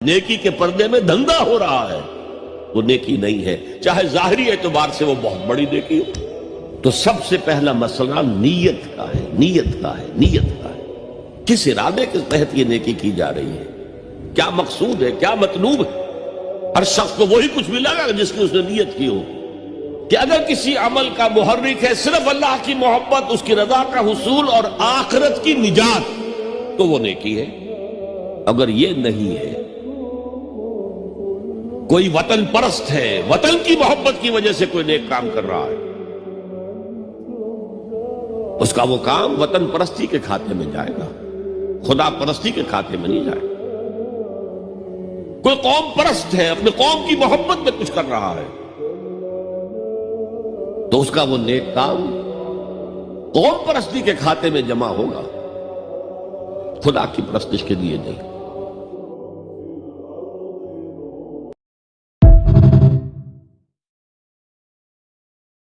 نیکی کے پردے میں دھندہ ہو رہا ہے، وہ نیکی نہیں ہے، چاہے ظاہری اعتبار سے وہ بہت بڑی نیکی ہو۔ تو سب سے پہلا مسئلہ نیت کا ہے، نیت کا ہے، نیت کا ہے۔ کس ارادے کے تحت یہ نیکی کی جا رہی ہے، کیا مقصود ہے، کیا مطلوب ہے۔ ہر شخص کو وہی کچھ ملے گا جس کی اس نے نیت کی ہو، کہ اگر کسی عمل کا محرک ہے صرف اللہ کی محبت، اس کی رضا کا حصول اور آخرت کی نجات، تو وہ نیکی ہے۔ اگر یہ نہیں ہے، کوئی وطن پرست ہے، وطن کی محبت کی وجہ سے کوئی نیک کام کر رہا ہے، اس کا وہ کام وطن پرستی کے کھاتے میں جائے گا، خدا پرستی کے کھاتے میں نہیں جائے گا۔ کوئی قوم پرست ہے، اپنے قوم کی محبت میں کچھ کر رہا ہے، تو اس کا وہ نیک کام قوم پرستی کے کھاتے میں جمع ہوگا، خدا کی پرستش کے لیے نہیں۔